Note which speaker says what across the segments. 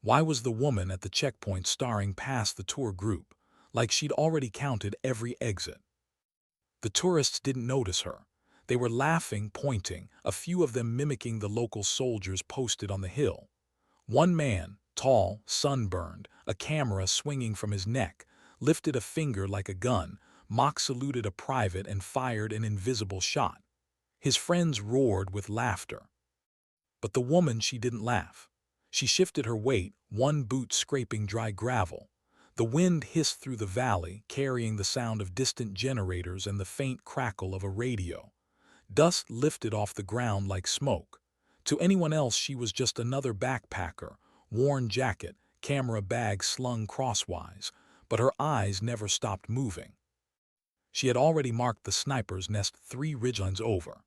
Speaker 1: Why was the woman at the checkpoint staring past the tour group, like she'd already counted every exit? The tourists didn't notice her. They were laughing, pointing, a few of them mimicking the local soldiers posted on the hill. One man, tall, sunburned, a camera swinging from his neck, lifted a finger like a gun, mock saluted a private and fired an invisible shot. His friends roared with laughter. But the woman, she didn't laugh. She shifted her weight, one boot scraping dry gravel. The wind hissed through the valley, carrying the sound of distant generators and the faint crackle of a radio. Dust lifted off the ground like smoke. To anyone else, she was just another backpacker, worn jacket, camera bag slung crosswise, but her eyes never stopped moving. She had already marked the sniper's nest 3 ridgelines over.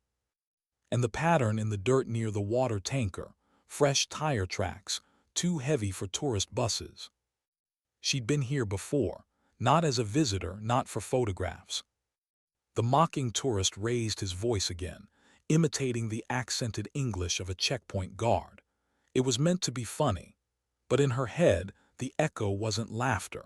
Speaker 1: And the pattern in the dirt near the water tanker, fresh tire tracks, too heavy for tourist buses. She'd been here before, not as a visitor, not for photographs. The mocking tourist raised his voice again, imitating the accented English of a checkpoint guard. It was meant to be funny, but in her head, the echo wasn't laughter.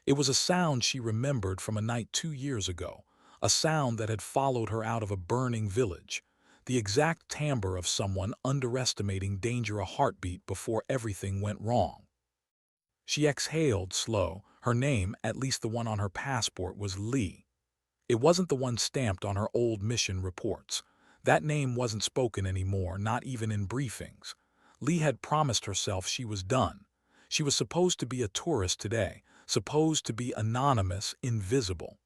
Speaker 1: It was a sound she remembered from a night 2 years ago, a sound that had followed her out of a burning village, the exact timbre of someone underestimating danger, a heartbeat before everything went wrong. She exhaled slow. Her name, at least the one on her passport, was Lee. It wasn't the one stamped on her old mission reports. That name wasn't spoken anymore, not even in briefings. Lee had promised herself she was done. She was supposed to be a tourist today, supposed to be anonymous, invisible.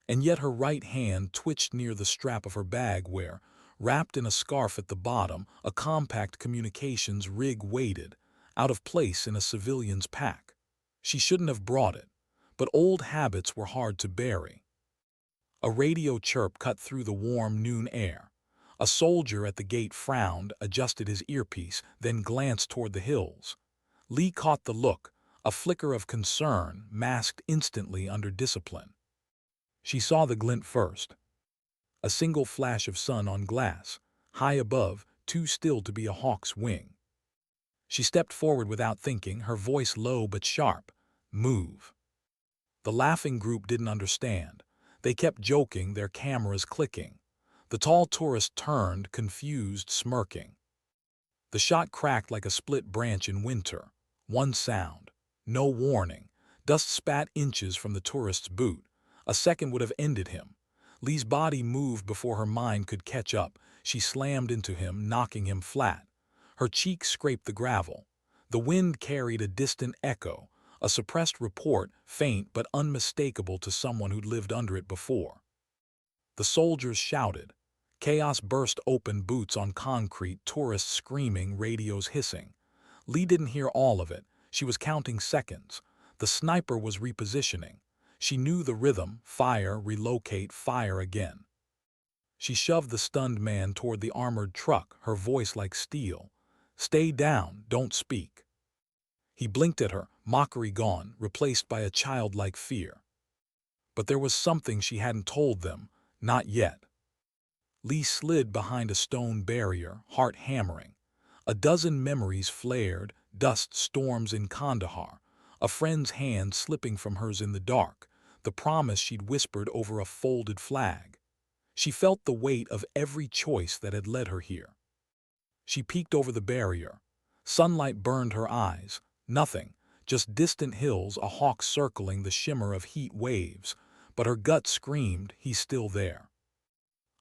Speaker 1: And yet her right hand twitched near the strap of her bag where, wrapped in a scarf at the bottom, a compact communications rig waited, out of place in a civilian's pack. She shouldn't have brought it, but old habits were hard to bury. A radio chirp cut through the warm noon air. A soldier at the gate frowned, adjusted his earpiece, then glanced toward the hills. Lee caught the look, a flicker of concern masked instantly under discipline. She saw the glint first. A single flash of sun on glass, high above, too still to be a hawk's wing. She stepped forward without thinking, her voice low but sharp. Move. The laughing group didn't understand. They kept joking, their cameras clicking. The tall tourist turned, confused, smirking. The shot cracked like a split branch in winter. One sound. No warning. Dust spat inches from the tourist's boot. A second would have ended him. Lee's body moved before her mind could catch up. She slammed into him, knocking him flat. Her cheek scraped the gravel. The wind carried a distant echo, a suppressed report, faint but unmistakable to someone who'd lived under it before. The soldiers shouted. Chaos burst open, boots on concrete, tourists screaming, radios hissing. Lee didn't hear all of it. She was counting seconds. The sniper was repositioning. She knew the rhythm: fire, relocate, fire again. She shoved the stunned man toward the armored truck, her voice like steel. Stay down, don't speak. He blinked at her, mockery gone, replaced by a childlike fear. But there was something she hadn't told them, not yet. Lee slid behind a stone barrier, heart hammering. A dozen memories flared, dust storms in Kandahar, a friend's hand slipping from hers in the dark, the promise she'd whispered over a folded flag. She felt the weight of every choice that had led her here. She peeked over the barrier. Sunlight burned her eyes. Nothing, just distant hills, a hawk circling, the shimmer of heat waves. But her gut screamed, he's still there.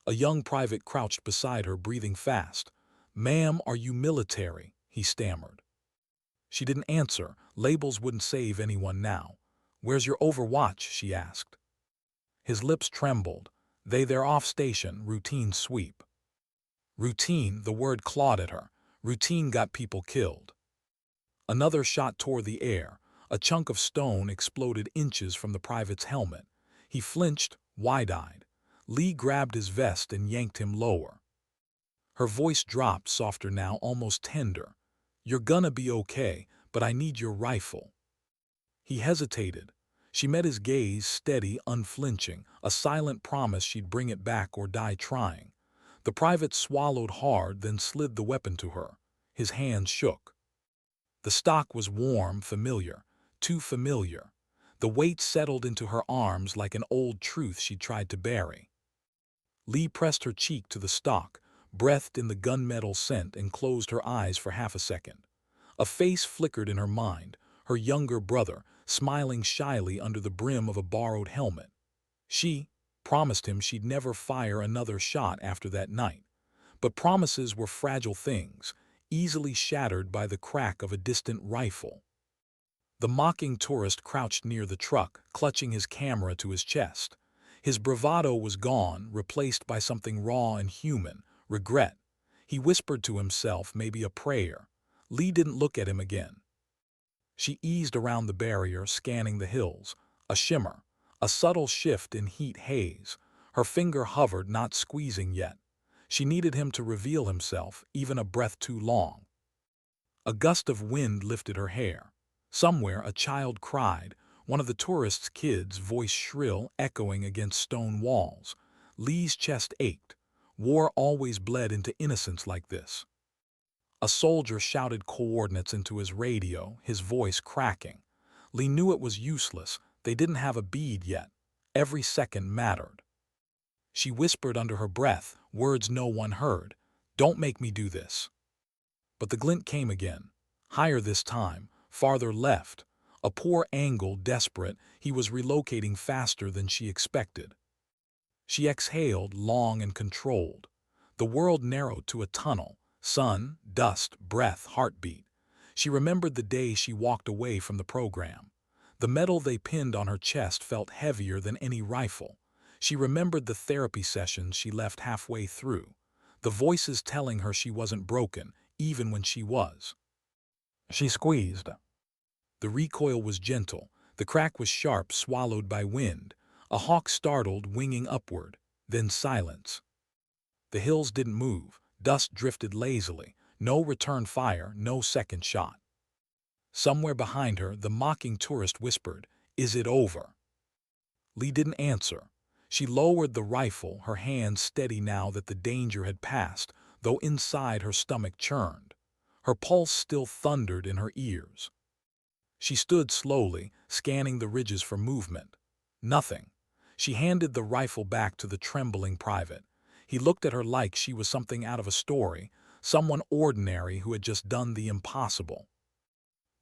Speaker 1: A young private crouched beside her, breathing fast. "Ma'am, are you military?" he stammered. She didn't answer. Labels wouldn't save anyone now. "Where's your overwatch?" she asked. His lips trembled. They're off station, routine sweep." Routine, the word clawed at her. Routine got people killed. Another shot tore the air. A chunk of stone exploded inches from the private's helmet. He flinched, wide-eyed. Lee grabbed his vest and yanked him lower. Her voice dropped, softer now, almost tender. "You're gonna be okay, but I need your rifle." He hesitated. She met his gaze, steady, unflinching, a silent promise she'd bring it back or die trying. The private swallowed hard, then slid the weapon to her. His hands shook. The stock was warm, familiar, too familiar. The weight settled into her arms like an old truth she'd tried to bury. Lee pressed her cheek to the stock, breathed in the gunmetal scent, and closed her eyes for half a second. A face flickered in her mind, her younger brother, smiling shyly under the brim of a borrowed helmet. She promised him she'd never fire another shot after that night. But promises were fragile things, easily shattered by the crack of a distant rifle. The mocking tourist crouched near the truck, clutching his camera to his chest. His bravado was gone, replaced by something raw and human, regret. He whispered to himself, maybe a prayer. Lee didn't look at him again. She eased around the barrier, scanning the hills. A shimmer, a subtle shift in heat haze. Her finger hovered, not squeezing yet. She needed him to reveal himself, even a breath too long. A gust of wind lifted her hair. Somewhere a child cried, one of the tourists' kids, voice shrill, echoing against stone walls. Lee's chest ached. War always bled into innocence like this. A soldier shouted coordinates into his radio, his voice cracking. Lee knew it was useless. They didn't have a bead yet. Every second mattered. She whispered under her breath, words no one heard. "Don't make me do this." But the glint came again. Higher this time, farther left. A poor angle, desperate, he was relocating faster than she expected. She exhaled, long and controlled. The world narrowed to a tunnel. Sun, dust, breath, heartbeat. She remembered the day she walked away from the program. The metal they pinned on her chest felt heavier than any rifle. She remembered the therapy sessions she left halfway through. The voices telling her she wasn't broken, even when she was. She squeezed. The recoil was gentle. The crack was sharp, swallowed by wind. A hawk startled, winging upward. Then silence. The hills didn't move. Dust drifted lazily. No return fire, no second shot. Somewhere behind her, the mocking tourist whispered, "Is it over?" Lee didn't answer. She lowered the rifle, her hands steady now that the danger had passed, though inside her stomach churned. Her pulse still thundered in her ears. She stood slowly, scanning the ridges for movement. Nothing. She handed the rifle back to the trembling private. He looked at her like she was something out of a story, someone ordinary who had just done the impossible.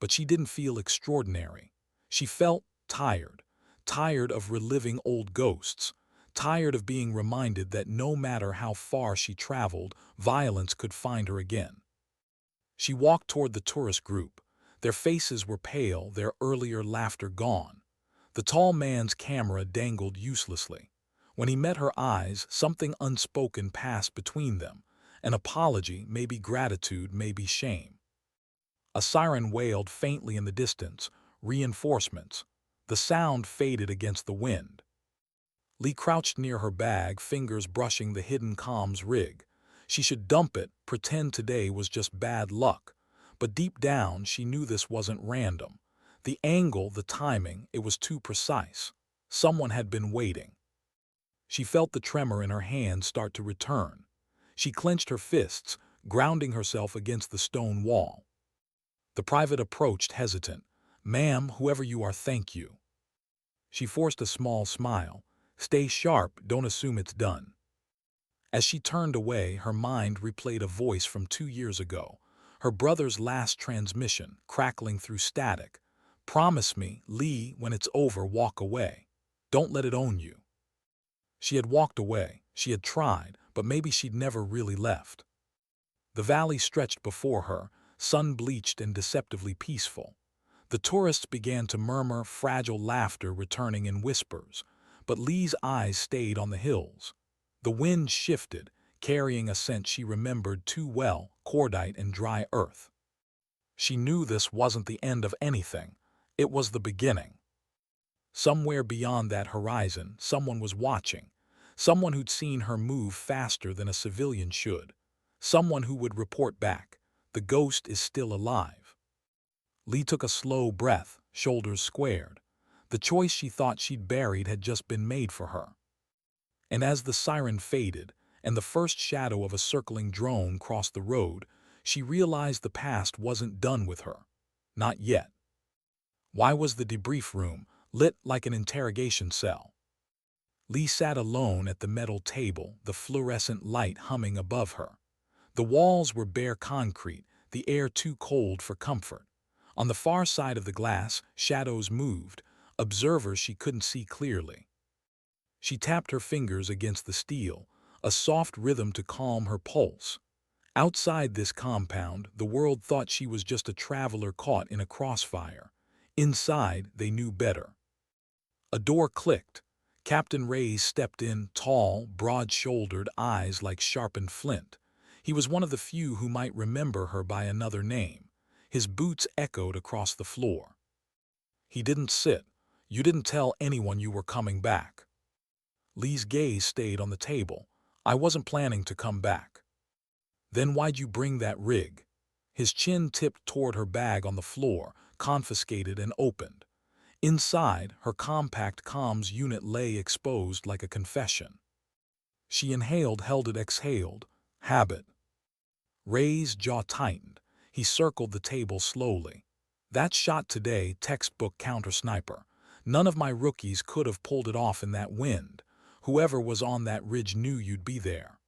Speaker 1: But she didn't feel extraordinary. She felt tired. Tired of reliving old ghosts. Tired of being reminded that no matter how far she traveled, violence could find her again. She walked toward the tourist group. Their faces were pale, their earlier laughter gone. The tall man's camera dangled uselessly. When he met her eyes, something unspoken passed between them. An apology, maybe gratitude, maybe shame. A siren wailed faintly in the distance. Reinforcements. The sound faded against the wind. Lee crouched near her bag, fingers brushing the hidden comms rig. She should dump it, pretend today was just bad luck. But deep down, she knew this wasn't random. The angle, the timing, it was too precise. Someone had been waiting. She felt the tremor in her hands start to return. She clenched her fists, grounding herself against the stone wall. The private approached, hesitant. "Ma'am, whoever you are, thank you." She forced a small smile. "Stay sharp, don't assume it's done." As she turned away, her mind replayed a voice from 2 years ago. Her brother's last transmission, crackling through static. "Promise me, Lee, when it's over, walk away. Don't let it own you." She had walked away. She had tried, but maybe she'd never really left. The valley stretched before her, sun-bleached and deceptively peaceful. The tourists began to murmur, fragile laughter returning in whispers. But Lee's eyes stayed on the hills. The wind shifted, carrying a scent she remembered too well, cordite and dry earth. She knew this wasn't the end of anything. It was the beginning. Somewhere beyond that horizon, someone was watching. Someone who'd seen her move faster than a civilian should. Someone who would report back. The ghost is still alive. Lee took a slow breath, shoulders squared. The choice she thought she'd buried had just been made for her. And as the siren faded, and the first shadow of a circling drone crossed the road, she realized the past wasn't done with her. Not yet. Why was the debrief room lit like an interrogation cell? Lee sat alone at the metal table, the fluorescent light humming above her. The walls were bare concrete, the air too cold for comfort. On the far side of the glass, shadows moved, observers she couldn't see clearly. She tapped her fingers against the steel, a soft rhythm to calm her pulse. Outside this compound, the world thought she was just a traveler caught in a crossfire. Inside, they knew better. A door clicked. Captain Reyes stepped in, tall, broad-shouldered, eyes like sharpened flint. He was one of the few who might remember her by another name. His boots echoed across the floor. He didn't sit. You didn't tell anyone you were coming back. Lee's gaze stayed on the table. I wasn't planning to come back. Then why'd you bring that rig? His chin tipped toward her bag on the floor, confiscated and opened. Inside, her compact comms unit lay exposed like a confession. She inhaled, held it, exhaled. Habit. Rey's jaw tightened. He circled the table slowly. That shot today, textbook counter-sniper. None of my rookies could have pulled it off in that wind. Whoever was on that ridge knew you'd be there.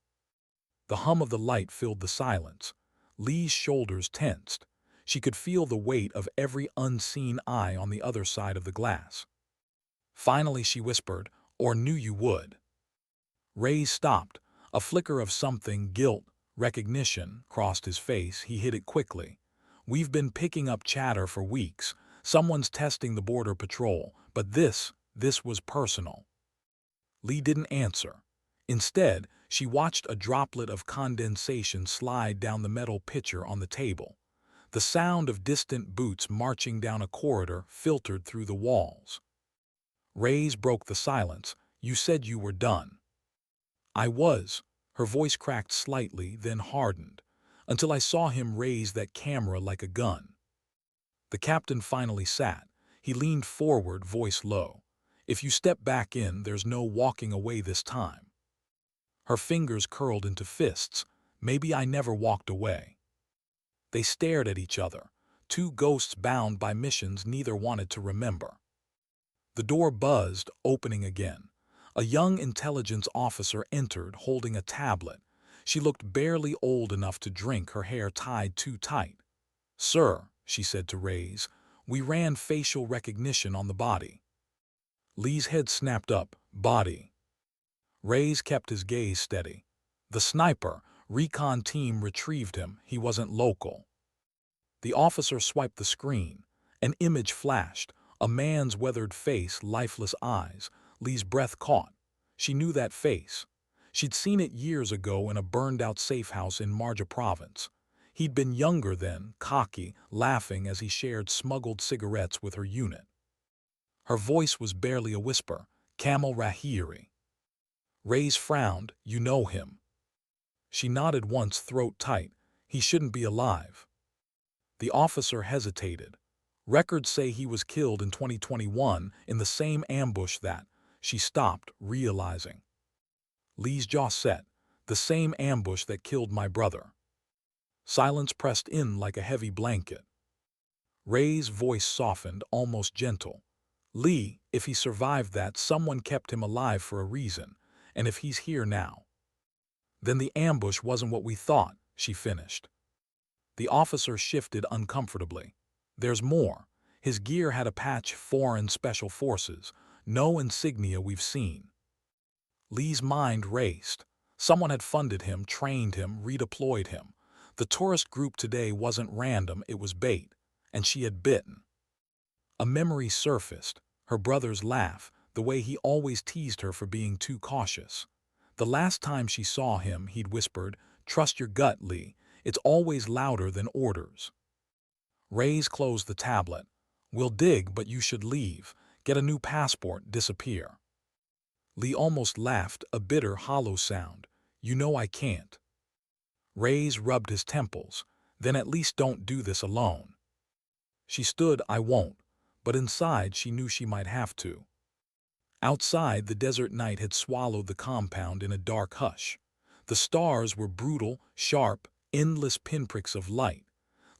Speaker 1: The hum of the light filled the silence. Lee's shoulders tensed. She could feel the weight of every unseen eye on the other side of the glass. Finally she whispered, or knew you would. Reyes stopped. A flicker of something, guilt, recognition, crossed his face. He hid it quickly. We've been picking up chatter for weeks. Someone's testing the border patrol, but this was personal. Lee didn't answer. Instead, she watched a droplet of condensation slide down the metal pitcher on the table. The sound of distant boots marching down a corridor filtered through the walls. Reyes broke the silence. You said you were done. I was. Her voice cracked slightly, then hardened, until I saw him raise that camera like a gun. The captain finally sat. He leaned forward, voice low. If you step back in, there's no walking away this time. Her fingers curled into fists. Maybe I never walked away. They stared at each other, two ghosts bound by missions neither wanted to remember. The door buzzed, opening again. A young intelligence officer entered, holding a tablet. She looked barely old enough to drink, her hair tied too tight. Sir, she said to Reyes, we ran facial recognition on the body. Lee's head snapped up. Body. Reyes kept his gaze steady. The sniper, recon team retrieved him. He wasn't local. The officer swiped the screen. An image flashed. A man's weathered face, lifeless eyes. Lee's breath caught. She knew that face. She'd seen it years ago in a burned-out safe house in Marja province. He'd been younger then, cocky, laughing as he shared smuggled cigarettes with her unit. Her voice was barely a whisper. Camel Rahiri. Reyes frowned. You know him. She nodded once, throat tight. He shouldn't be alive. The officer hesitated. Records say he was killed in 2021 in the same ambush that. She stopped, realizing. Lee's jaw set. The same ambush that killed my brother. Silence pressed in like a heavy blanket. Rey's voice softened, almost gentle. Lee, if he survived that, someone kept him alive for a reason, and if he's here now. Then the ambush wasn't what we thought, she finished. The officer shifted uncomfortably. There's more. His gear had a patch, foreign special forces, no insignia we've seen. Lee's mind raced. Someone had funded him, trained him, redeployed him. The tourist group today wasn't random, it was bait, and she had bitten. A memory surfaced, her brother's laugh, the way he always teased her for being too cautious. The last time she saw him, he'd whispered, "Trust your gut, Lee. It's always louder than orders." Reyes closed the tablet. We'll dig, but you should leave. Get a new passport, disappear. Lee almost laughed, a bitter, hollow sound. You know I can't. Reyes rubbed his temples. Then at least don't do this alone. She stood, I won't, but inside she knew she might have to. Outside, the desert night had swallowed the compound in a dark hush. The stars were brutal, sharp, endless pinpricks of light.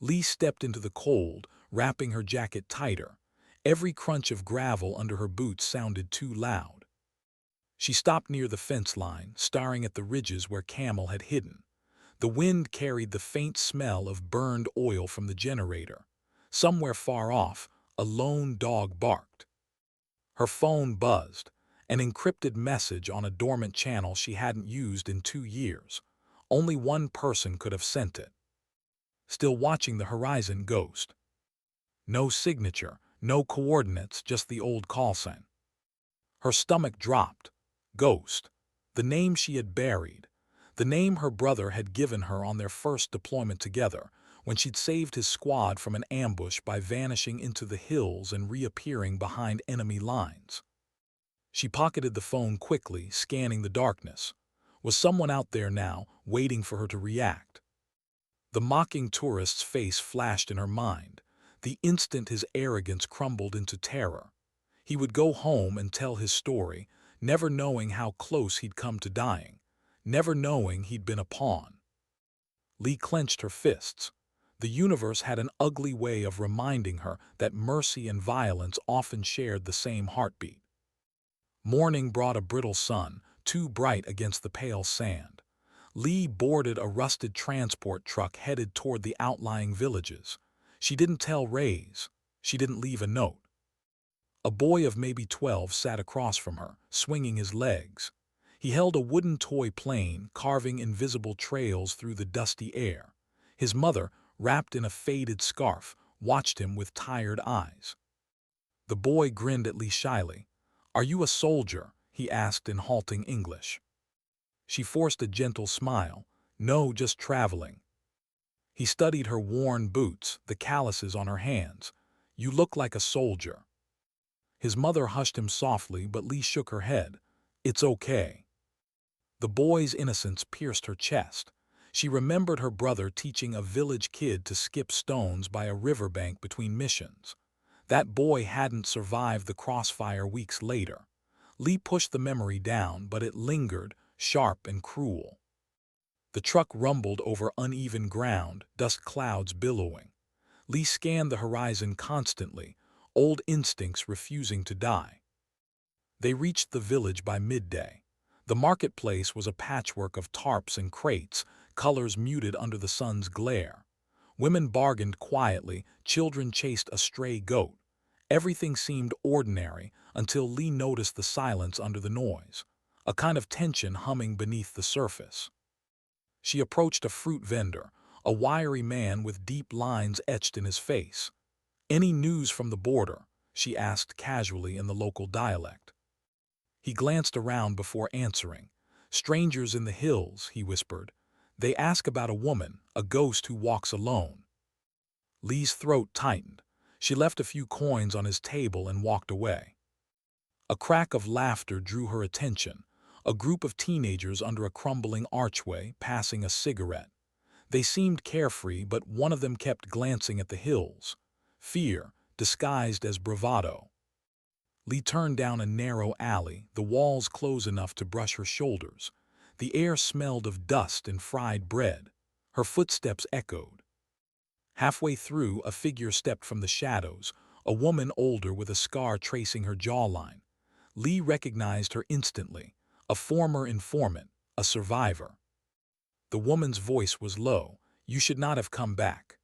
Speaker 1: Lee stepped into the cold, wrapping her jacket tighter. Every crunch of gravel under her boots sounded too loud. She stopped near the fence line, staring at the ridges where Camel had hidden. The wind carried the faint smell of burned oil from the generator. Somewhere far off, a lone dog barked. Her phone buzzed, an encrypted message on a dormant channel she hadn't used in 2 years. Only one person could have sent it. Still watching the horizon, Ghost. No signature, no coordinates, just the old call sign. Her stomach dropped. Ghost. The name she had buried. The name her brother had given her on their first deployment together, when she'd saved his squad from an ambush by vanishing into the hills and reappearing behind enemy lines. She pocketed the phone quickly, scanning the darkness. Was someone out there now, waiting for her to react? The mocking tourist's face flashed in her mind. The instant his arrogance crumbled into terror. He would go home and tell his story, never knowing how close he'd come to dying, never knowing he'd been a pawn. Lee clenched her fists. The universe had an ugly way of reminding her that mercy and violence often shared the same heartbeat. Morning brought a brittle sun, too bright against the pale sand. Lee boarded a rusted transport truck headed toward the outlying villages. She didn't tell Reyes. She didn't leave a note. A boy of maybe 12 sat across from her, swinging his legs. He held a wooden toy plane, carving invisible trails through the dusty air. His mother, wrapped in a faded scarf, watched him with tired eyes. The boy grinned at Lee shyly. "Are you a soldier?" he asked in halting English. She forced a gentle smile. "No, just traveling." He studied her worn boots, the calluses on her hands. "You look like a soldier." His mother hushed him softly, but Lee shook her head. "It's okay." The boy's innocence pierced her chest. She remembered her brother teaching a village kid to skip stones by a riverbank between missions. That boy hadn't survived the crossfire weeks later. Lee pushed the memory down, but it lingered, sharp and cruel. The truck rumbled over uneven ground, dust clouds billowing. Lee scanned the horizon constantly, old instincts refusing to die. They reached the village by midday. The marketplace was a patchwork of tarps and crates, colors muted under the sun's glare. Women bargained quietly, children chased a stray goat. Everything seemed ordinary until Lee noticed the silence under the noise, a kind of tension humming beneath the surface. She approached a fruit vendor, a wiry man with deep lines etched in his face. "Any news from the border?" she asked casually in the local dialect. He glanced around before answering. "Strangers in the hills," he whispered. "They ask about a woman, a ghost who walks alone." Lee's throat tightened. She left a few coins on his table and walked away. A crack of laughter drew her attention. A group of teenagers under a crumbling archway, passing a cigarette. They seemed carefree, but one of them kept glancing at the hills. Fear, disguised as bravado. Lee turned down a narrow alley, the walls close enough to brush her shoulders. The air smelled of dust and fried bread. Her footsteps echoed. Halfway through, a figure stepped from the shadows, a woman older with a scar tracing her jawline. Lee recognized her instantly, a former informant, a survivor. The woman's voice was low. "You should not have come back."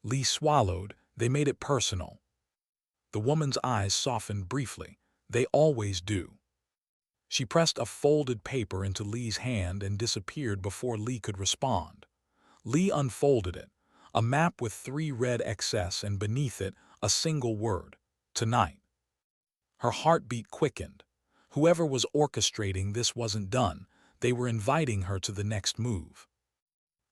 Speaker 1: Lee swallowed. They made it personal. The woman's eyes softened briefly. "They always do." She pressed a folded paper into Lee's hand and disappeared before Lee could respond. Lee unfolded it, a map with 3 red X's and beneath it a single word: tonight. Her heartbeat quickened. Whoever was orchestrating this wasn't done. They were inviting her to the next move.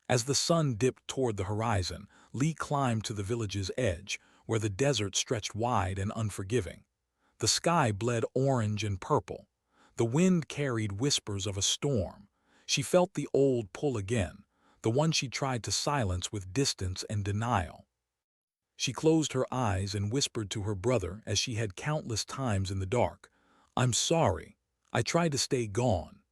Speaker 1: As the sun dipped toward the horizon, Lee climbed to the village's edge, where the desert stretched wide and unforgiving. The sky bled orange and purple. The wind carried whispers of a storm. She felt the old pull again, the one she tried to silence with distance and denial. She closed her eyes and whispered to her brother, as she had countless times in the dark, "I'm sorry. I tried to stay gone."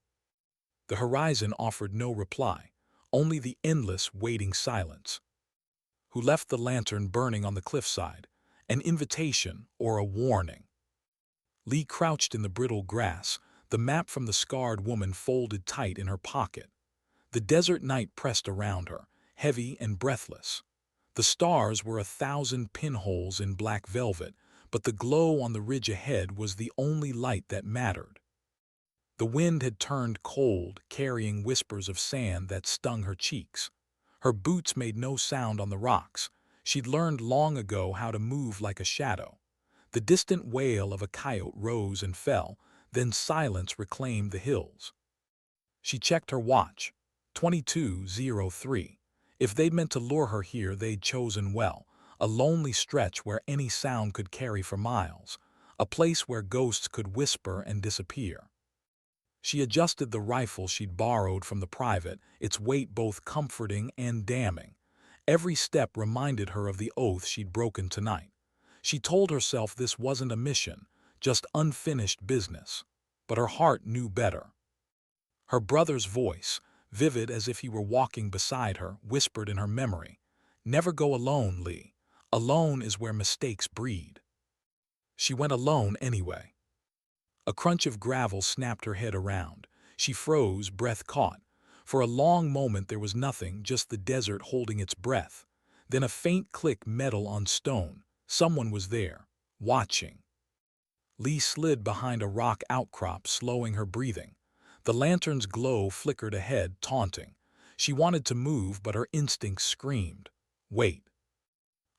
Speaker 1: The horizon offered no reply, only the endless, waiting silence. who left the lantern burning on the cliffside, an invitation or a warning. Lee crouched in the brittle grass, the map from the scarred woman folded tight in her pocket. The desert night pressed around her, heavy and breathless. The stars were 1,000 pinholes in black velvet, but the glow on the ridge ahead was the only light that mattered. The wind had turned cold, carrying whispers of sand that stung her cheeks. Her boots made no sound on the rocks. She'd learned long ago how to move like a shadow. The distant wail of a coyote rose and fell, then silence reclaimed the hills. She checked her watch. 22:03. If they'd meant to lure her here, they'd chosen well. A lonely stretch where any sound could carry for miles. A place where ghosts could whisper and disappear. She adjusted the rifle she'd borrowed from the private, its weight both comforting and damning. Every step reminded her of the oath she'd broken tonight. She told herself this wasn't a mission, just unfinished business. But her heart knew better. Her brother's voice, vivid as if he were walking beside her, whispered in her memory, "Never go alone, Lee. Alone is where mistakes breed." She went alone anyway. A crunch of gravel snapped her head around. She froze, breath caught. For a long moment there was nothing, just the desert holding its breath. Then a faint click, metal on stone. Someone was there, watching. Lee slid behind a rock outcrop, slowing her breathing. The lantern's glow flickered ahead, taunting. She wanted to move, but her instincts screamed, "Wait."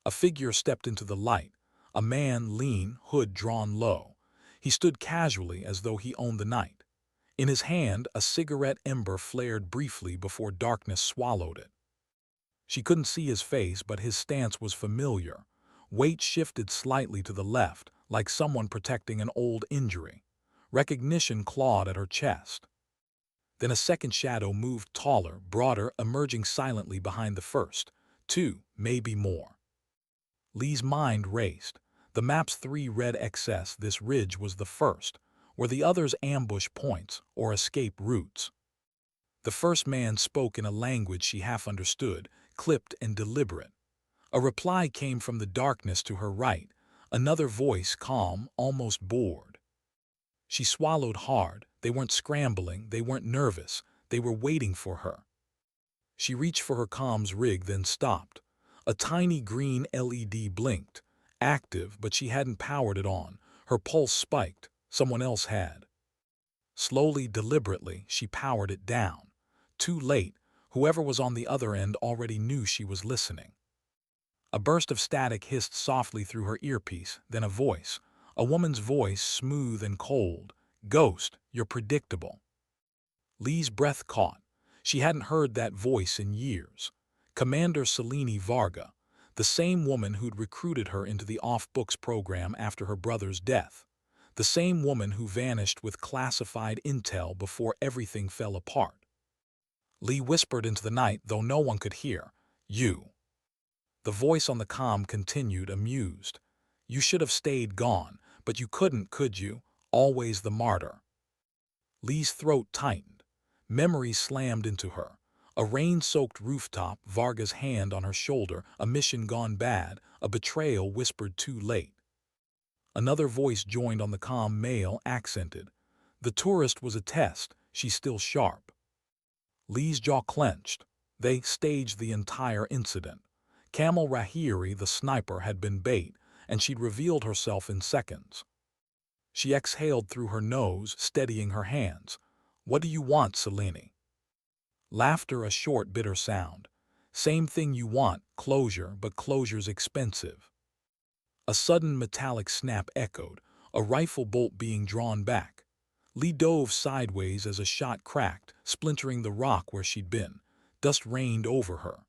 Speaker 1: A figure stepped into the light, a man, lean, hood drawn low. He stood casually as though he owned the night. In his hand, a cigarette ember flared briefly before darkness swallowed it. She couldn't see his face, but his stance was familiar. Weight shifted slightly to the left, like someone protecting an old injury. Recognition clawed at her chest. Then a second shadow moved, taller, broader, emerging silently behind the first. Two, maybe more. Lee's mind raced. The map's 3 red XS, this ridge was the first. Were the others ambush points or escape routes? The first man spoke in a language she half understood, clipped and deliberate. A reply came from the darkness to her right, another voice, calm, almost bored. She swallowed hard. They weren't scrambling, they weren't nervous, they were waiting for her. She reached for her comms rig, then stopped. A tiny green LED blinked, active, but she hadn't powered it on. Her pulse spiked. Someone else had. Slowly, deliberately, she powered it down. Too late. Whoever was on the other end already knew she was listening. A burst of static hissed softly through her earpiece, then a voice. A woman's voice, smooth and cold. "Ghost, you're predictable." Lee's breath caught. She hadn't heard that voice in years. Commander Selene Varga, the same woman who'd recruited her into the off-books program after her brother's death. The same woman who vanished with classified intel before everything fell apart. Lee whispered into the night, though no one could hear, "You." The voice on the comm continued, amused. "You should have stayed gone, but you couldn't, could you? Always the martyr." Lee's throat tightened. Memories slammed into her. A rain-soaked rooftop, Varga's hand on her shoulder, a mission gone bad, a betrayal whispered too late. Another voice joined on the comm, male, accented. The tourist was a test, she's still sharp. Lee's jaw clenched. They staged the entire incident. Kamal Rahiri, the sniper, had been bait, and she'd revealed herself in seconds. She exhaled through her nose, steadying her hands. "What do you want, Selene?" Laughter, a short, bitter sound. "Same thing you want, closure, but closure's expensive." A sudden metallic snap echoed, a rifle bolt being drawn back. Lee dove sideways as a shot cracked, splintering the rock where she'd been. Dust rained over her.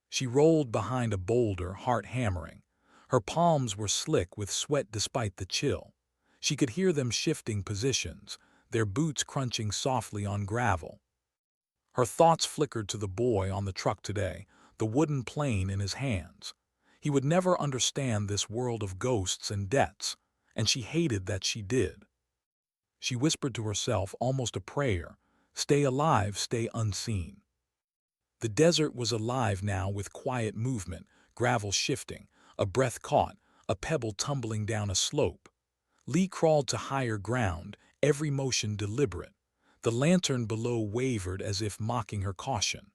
Speaker 1: She rolled behind a boulder, heart hammering. Her palms were slick with sweat despite the chill. She could hear them shifting positions, their boots crunching softly on gravel. Her thoughts flickered to the boy on the truck today, the wooden plane in his hands. He would never understand this world of ghosts and debts, and she hated that she did. She whispered to herself, almost a prayer, "Stay alive, stay unseen." The desert was alive now with quiet movement, gravel shifting, a breath caught, a pebble tumbling down a slope. Lee crawled to higher ground, every motion deliberate. The lantern below wavered as if mocking her caution.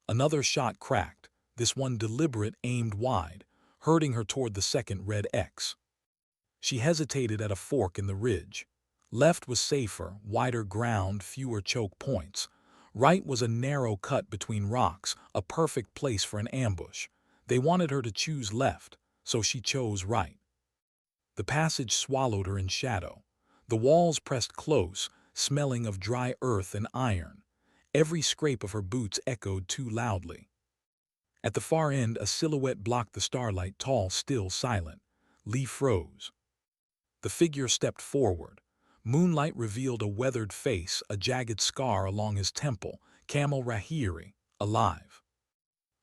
Speaker 1: Another shot cracked, this one deliberate, aimed wide, hurting her toward the second red X. She hesitated at a fork in the ridge. Left was safer, wider ground, fewer choke points. Right was a narrow cut between rocks, a perfect place for an ambush. They wanted her to choose left, so she chose right. The passage swallowed her in shadow. The walls pressed close, smelling of dry earth and iron. Every scrape of her boots echoed too loudly. At the far end, a silhouette blocked the starlight, tall, still, silent. Lee froze. The figure stepped forward. Moonlight revealed a weathered face, a jagged scar along his temple, Camel Rahiri, alive.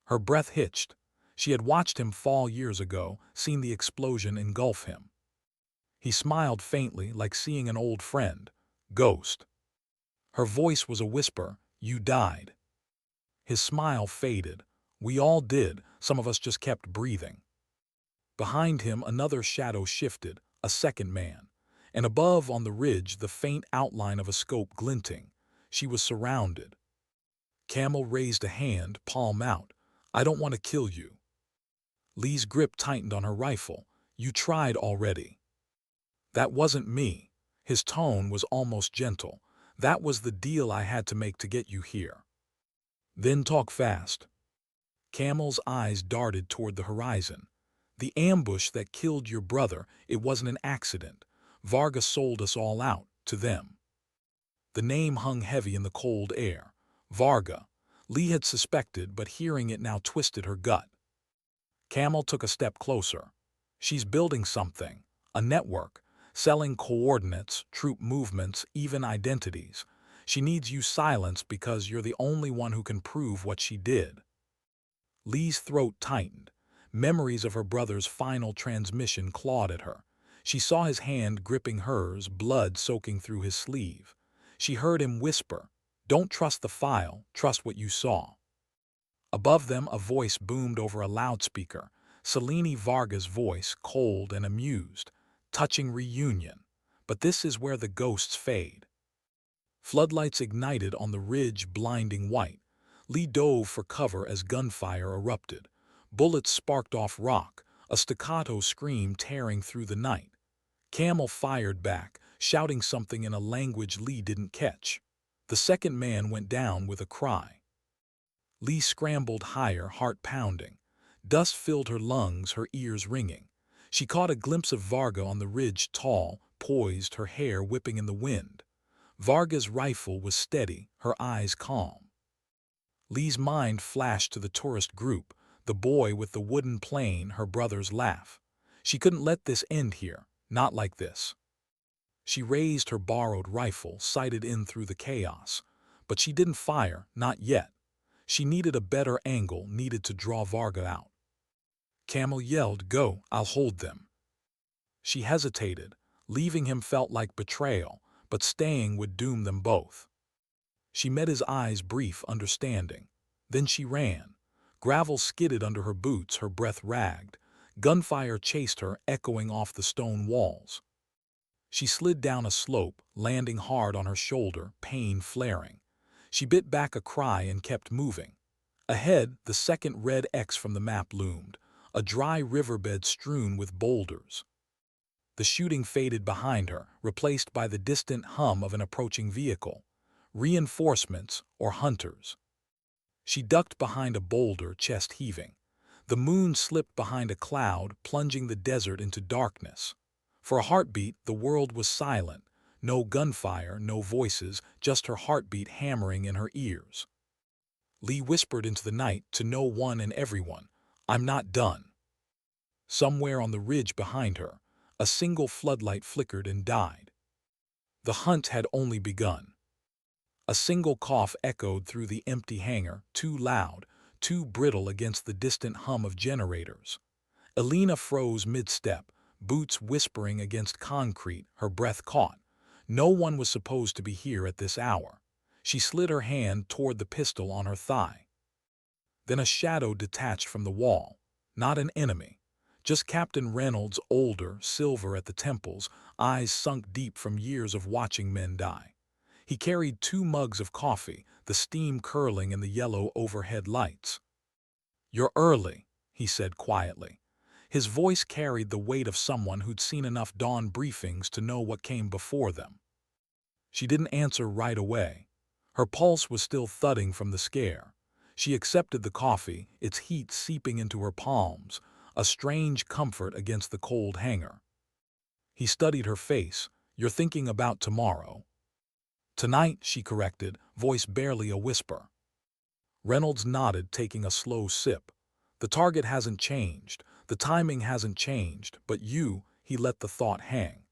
Speaker 1: Her breath hitched. She had watched him fall years ago, seen the explosion engulf him. He smiled faintly, like seeing an old friend. Ghost. Her voice was a whisper, "You died." His smile faded. "We all did, some of us just kept breathing." Behind him another shadow shifted, a second man. And above on the ridge the faint outline of a scope glinting. She was surrounded. Camel raised a hand, palm out. "I don't want to kill you." Lee's grip tightened on her rifle. "You tried already." "That wasn't me." His tone was almost gentle. "That was the deal I had to make to get you here." "Then talk fast." Camel's eyes darted toward the horizon. "The ambush that killed your brother, it wasn't an accident. Varga sold us all out, to them." The name hung heavy in the cold air. Varga. Lee had suspected, but hearing it now twisted her gut. Camel took a step closer. "She's building something. A network. Selling coordinates, troop movements, even identities. She needs you silenced because you're the only one who can prove what she did." Lee's throat tightened. Memories of her brother's final transmission clawed at her. She saw his hand gripping hers, blood soaking through his sleeve. She heard him whisper, "Don't trust the file, trust what you saw." Above them a voice boomed over a loudspeaker. Selene Varga's voice, cold and amused. "Touching reunion. But this is where the ghosts fade." Floodlights ignited on the ridge, blinding white. Lee dove for cover as gunfire erupted. Bullets sparked off rock, a staccato scream tearing through the night. Camel fired back, shouting something in a language Lee didn't catch. The second man went down with a cry. Lee scrambled higher, heart pounding. Dust filled her lungs, her ears ringing. She caught a glimpse of Varga on the ridge, tall, poised, her hair whipping in the wind. Varga's rifle was steady, her eyes calm. Lee's mind flashed to the tourist group, the boy with the wooden plane, her brother's laugh. She couldn't let this end here, not like this. She raised her borrowed rifle, sighted in through the chaos. But she didn't fire, not yet. She needed a better angle, needed to draw Varga out. Camel yelled, "Go, I'll hold them." She hesitated. Leaving him felt like betrayal, but staying would doom them both. She met his eyes, brief, understanding. Then she ran. Gravel skidded under her boots, her breath ragged. Gunfire chased her, echoing off the stone walls. She slid down a slope, landing hard on her shoulder, pain flaring. She bit back a cry and kept moving. Ahead, the second red X from the map loomed, a dry riverbed strewn with boulders. The shooting faded behind her, replaced by the distant hum of an approaching vehicle. Reinforcements or hunters. She ducked behind a boulder, chest heaving. The moon slipped behind a cloud, plunging the desert into darkness. For a heartbeat, the world was silent. No gunfire, no voices, just her heartbeat hammering in her ears. Lee whispered into the night to no one and everyone, "I'm not done." Somewhere on the ridge behind her, a single floodlight flickered and died. The hunt had only begun. A single cough echoed through the empty hangar, too loud, too brittle against the distant hum of generators. Elena froze mid-step, boots whispering against concrete, her breath caught. No one was supposed to be here at this hour. She slid her hand toward the pistol on her thigh. Then a shadow detached from the wall. Not an enemy. Just Captain Reynolds, older, silver at the temples, eyes sunk deep from years of watching men die. He carried 2 mugs of coffee, the steam curling in the yellow overhead lights. "You're early," he said quietly. His voice carried the weight of someone who'd seen enough dawn briefings to know what came before them. She didn't answer right away. Her pulse was still thudding from the scare. She accepted the coffee, its heat seeping into her palms, a strange comfort against the cold hangar. He studied her face. "You're thinking about tomorrow." "Tonight," she corrected, voice barely a whisper. Reynolds nodded, taking a slow sip. "The target hasn't changed, the timing hasn't changed, but you," he let the thought hang.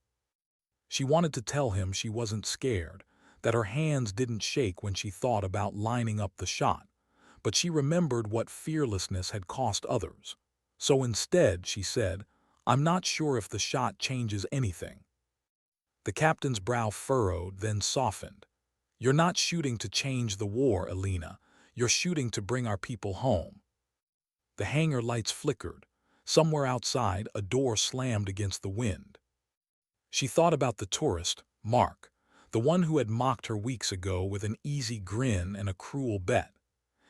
Speaker 1: She wanted to tell him she wasn't scared, that her hands didn't shake when she thought about lining up the shot, but she remembered what fearlessness had cost others. So instead, she said, "I'm not sure if the shot changes anything." The captain's brow furrowed, then softened. "You're not shooting to change the war, Alina. You're shooting to bring our people home." The hangar lights flickered. Somewhere outside, a door slammed against the wind. She thought about the tourist, Mark, the one who had mocked her weeks ago with an easy grin and a cruel bet.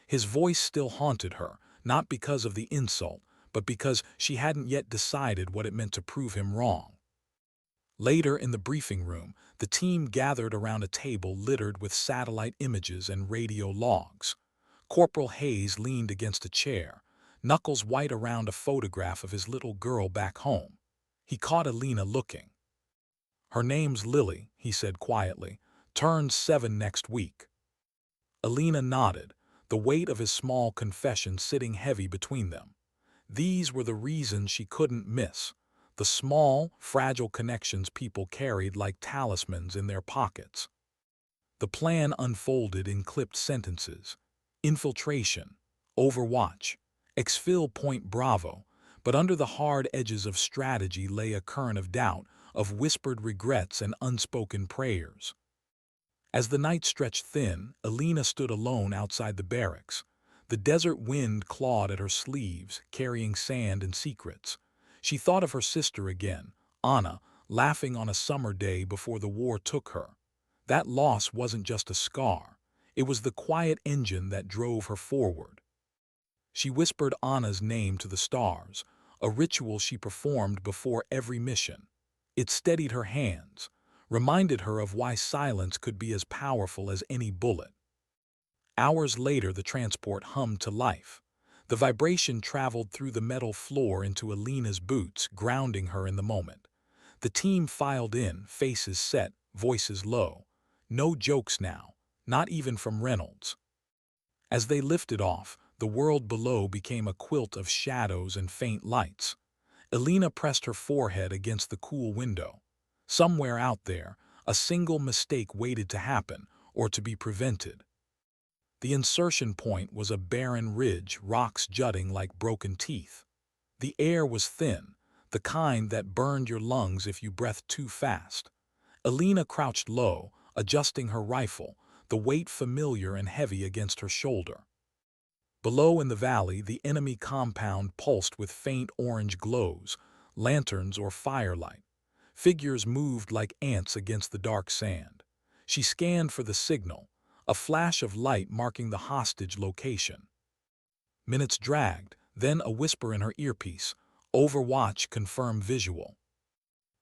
Speaker 1: His voice still haunted her, not because of the insult, but because she hadn't yet decided what it meant to prove him wrong. Later in the briefing room, the team gathered around a table littered with satellite images and radio logs. Corporal Hayes leaned against a chair, knuckles white around a photograph of his little girl back home. He caught Alina looking. "Her name's Lily," he said quietly. "Turns 7 next week." Alina nodded, the weight of his small confession sitting heavy between them. These were the reasons she couldn't miss, the small, fragile connections people carried like talismans in their pockets. The plan unfolded in clipped sentences. Infiltration, Overwatch, exfil Point Bravo, but under the hard edges of strategy lay a current of doubt, of whispered regrets and unspoken prayers. As the night stretched thin, Alina stood alone outside the barracks. The desert wind clawed at her sleeves, carrying sand and secrets. She thought of her sister again, Anna, laughing on a summer day before the war took her. That loss wasn't just a scar. It was the quiet engine that drove her forward. She whispered Anna's name to the stars, a ritual she performed before every mission. It steadied her hands, reminded her of why silence could be as powerful as any bullet. Hours later, the transport hummed to life. The vibration traveled through the metal floor into Alina's boots, grounding her in the moment. The team filed in, faces set, voices low. No jokes now, not even from Reynolds. As they lifted off, the world below became a quilt of shadows and faint lights. Alina pressed her forehead against the cool window. Somewhere out there, a single mistake waited to happen, or to be prevented. The insertion point was a barren ridge, rocks jutting like broken teeth. The air was thin, the kind that burned your lungs if you breathed too fast. Alina crouched low, adjusting her rifle, the weight familiar and heavy against her shoulder. Below in the valley, the enemy compound pulsed with faint orange glows, lanterns or firelight. Figures moved like ants against the dark sand. She scanned for the signal, a flash of light marking the hostage location. Minutes dragged, then a whisper in her earpiece, "Overwatch, confirm visual."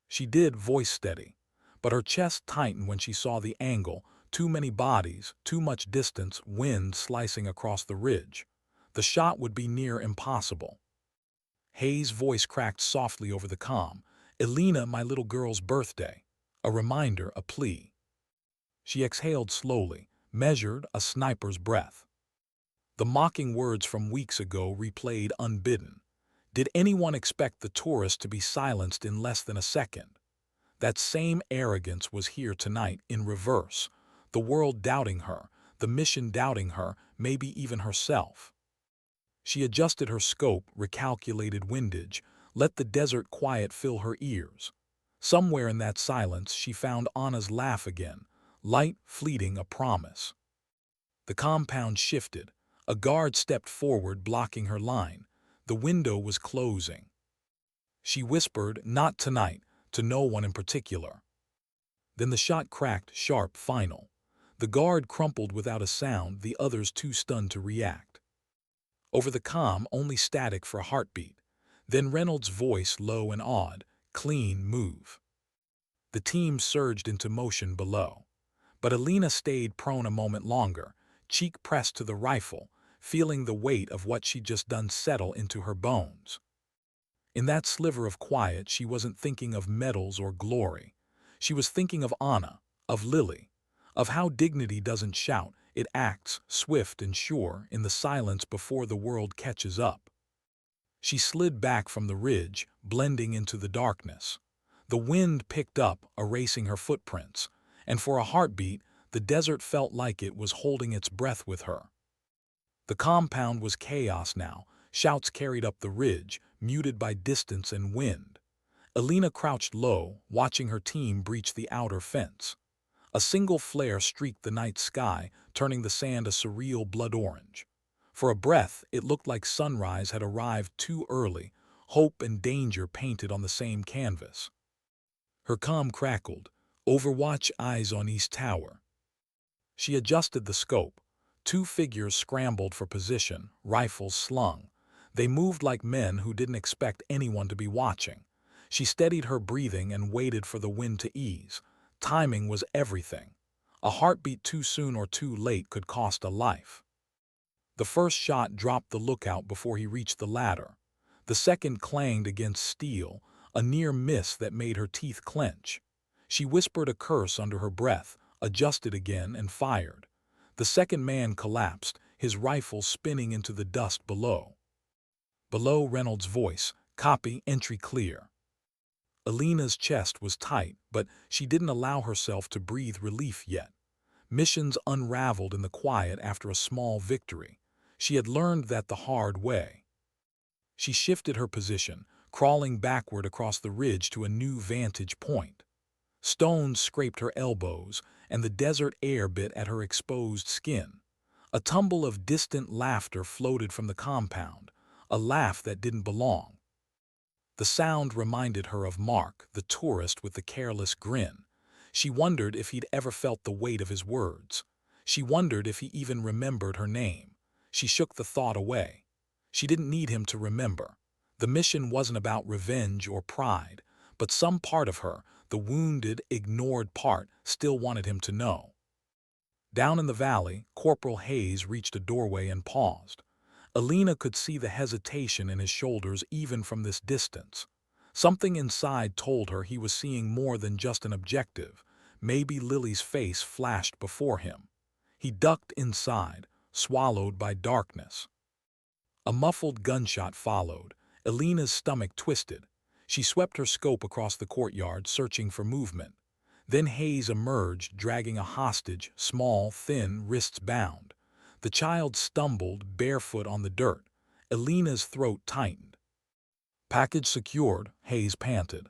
Speaker 1: She did, voice steady, but her chest tightened when she saw the angle, too many bodies, too much distance, wind slicing across the ridge. The shot would be near impossible. Hayes' voice cracked softly over the comm. "Alina, my little girl's birthday." A reminder, a plea. She exhaled slowly, measured, a sniper's breath. The mocking words from weeks ago replayed unbidden. Did anyone expect the tourist to be silenced in less than a second? That same arrogance was here tonight, in reverse. The world doubting her, the mission doubting her, maybe even herself. She adjusted her scope, recalculated windage, let the desert quiet fill her ears. Somewhere in that silence she found Anna's laugh again, light, fleeting, a promise. The compound shifted. A guard stepped forward, blocking her line. The window was closing. She whispered, "Not tonight," to no one in particular. Then the shot cracked, sharp, final. The guard crumpled without a sound, the others too stunned to react. Over the comm, only static for a heartbeat. Then Reynolds' voice, low and odd, "Clean move." The team surged into motion below. But Alina stayed prone a moment longer, cheek pressed to the rifle, feeling the weight of what she'd just done settle into her bones. In that sliver of quiet, she wasn't thinking of medals or glory. She was thinking of Anna, of Lily, of how dignity doesn't shout, it acts, swift and sure, in the silence before the world catches up. She slid back from the ridge, blending into the darkness. The wind picked up, erasing her footprints, and for a heartbeat, the desert felt like it was holding its breath with her. The compound was chaos now, shouts carried up the ridge, muted by distance and wind. Alina crouched low, watching her team breach the outer fence. A single flare streaked the night sky, turning the sand a surreal blood orange. For a breath, it looked like sunrise had arrived too early, hope and danger painted on the same canvas. Her comm crackled, "Overwatch, eyes on East Tower." She adjusted the scope. Two figures scrambled for position, rifles slung. They moved like men who didn't expect anyone to be watching. She steadied her breathing and waited for the wind to ease. Timing was everything. A heartbeat too soon or too late could cost a life. The first shot dropped the lookout before he reached the ladder. The second clanged against steel, a near miss that made her teeth clench. She whispered a curse under her breath, adjusted again, and fired. The second man collapsed, his rifle spinning into the dust below. Below, Reynolds' voice, "Copy, entry clear." Alina's chest was tight, but she didn't allow herself to breathe relief yet. Missions unraveled in the quiet after a small victory. She had learned that the hard way. She shifted her position, crawling backward across the ridge to a new vantage point. Stones scraped her elbows, and the desert air bit at her exposed skin. A tumble of distant laughter floated from the compound, a laugh that didn't belong. The sound reminded her of Mark, the tourist with the careless grin. She wondered if he'd ever felt the weight of his words. She wondered if he even remembered her name. She shook the thought away. She didn't need him to remember. The mission wasn't about revenge or pride, but some part of her, the wounded, ignored part, still wanted him to know. Down in the valley, Corporal Reyes reached a doorway and paused. Alina could see the hesitation in his shoulders even from this distance. Something inside told her he was seeing more than just an objective. Maybe Lily's face flashed before him. He ducked inside, swallowed by darkness. A muffled gunshot followed. Alina's stomach twisted. She swept her scope across the courtyard, searching for movement. Then Reyes emerged, dragging a hostage, small, thin, wrists bound. The child stumbled, barefoot on the dirt. Alina's throat tightened. "Package secured," Reyes panted.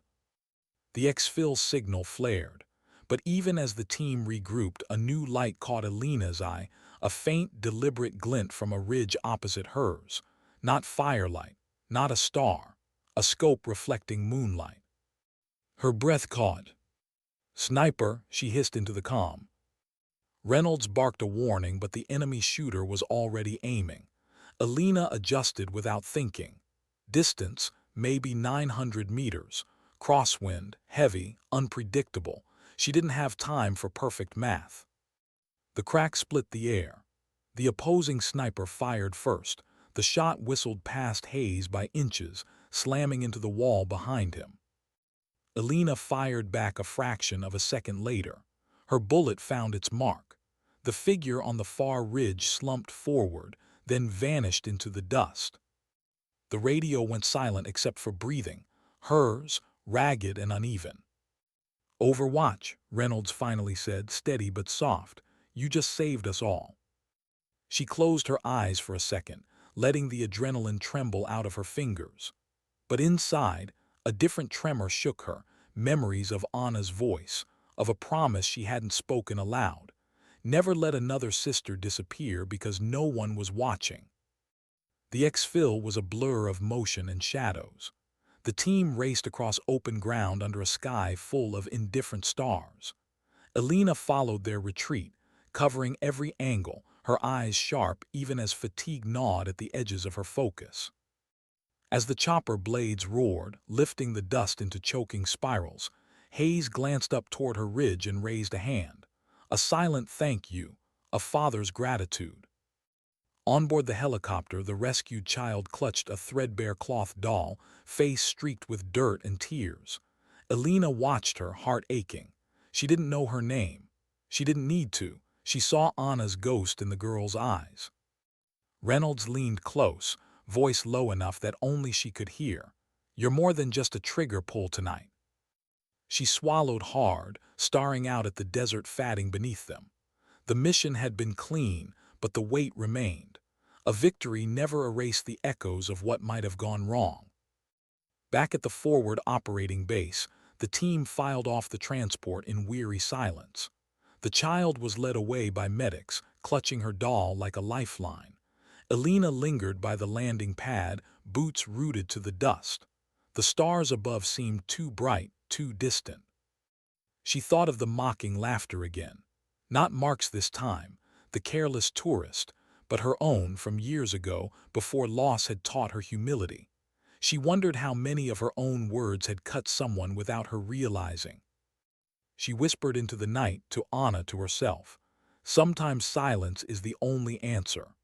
Speaker 1: The exfil signal flared. But even as the team regrouped, a new light caught Alina's eye, a faint, deliberate glint from a ridge opposite hers. Not firelight, not a star, a scope reflecting moonlight. Her breath caught. "Sniper," she hissed into the comm. Reynolds barked a warning, but the enemy shooter was already aiming. Alina adjusted without thinking. Distance, maybe 900 meters. Crosswind, heavy, unpredictable. She didn't have time for perfect math. The crack split the air. The opposing sniper fired first. The shot whistled past Reyes by inches, slamming into the wall behind him. Alina fired back a fraction of a second later. Her bullet found its mark. The figure on the far ridge slumped forward, then vanished into the dust. The radio went silent except for breathing, hers, ragged and uneven. "Overwatch," Reynolds finally said, steady but soft. "You just saved us all." She closed her eyes for a second, letting the adrenaline tremble out of her fingers. But inside, a different tremor shook her, memories of Anna's voice, of a promise she hadn't spoken aloud. Never let another sister disappear because no one was watching. The exfil was a blur of motion and shadows. The team raced across open ground under a sky full of indifferent stars. Elena followed their retreat, covering every angle, her eyes sharp even as fatigue gnawed at the edges of her focus. As the chopper blades roared, lifting the dust into choking spirals, Reyes glanced up toward her ridge and raised a hand. A silent thank you, a father's gratitude. On board the helicopter, the rescued child clutched a threadbare cloth doll, face streaked with dirt and tears. Elena watched her, heart aching. She didn't know her name. She didn't need to. She saw Anna's ghost in the girl's eyes. Reynolds leaned close, voice low enough that only she could hear. "You're more than just a trigger pull tonight." She swallowed hard, staring out at the desert fatting beneath them. The mission had been clean, but the weight remained. A victory never erased the echoes of what might have gone wrong. Back at the forward operating base, the team filed off the transport in weary silence. The child was led away by medics, clutching her doll like a lifeline. Elena lingered by the landing pad, boots rooted to the dust. The stars above seemed too bright, too distant. She thought of the mocking laughter again. Not Mark's this time, the careless tourist, but her own from years ago, before loss had taught her humility. She wondered how many of her own words had cut someone without her realizing. She whispered into the night, to Anna, to herself. Sometimes silence is the only answer.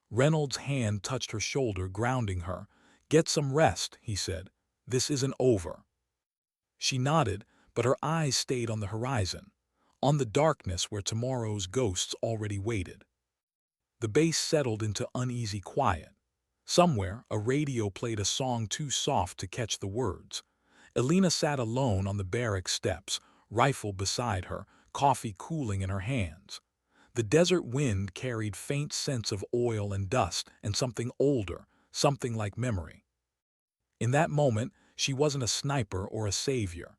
Speaker 1: Reynolds' hand touched her shoulder, grounding her. "Get some rest," he said. "This isn't over." She nodded, but her eyes stayed on the horizon, on the darkness where tomorrow's ghosts already waited. The base settled into uneasy quiet. Somewhere, a radio played a song too soft to catch the words. Elena sat alone on the barrack steps, rifle beside her, coffee cooling in her hands. The desert wind carried faint scents of oil and dust and something older, something like memory. In that moment, she wasn't a sniper or a savior.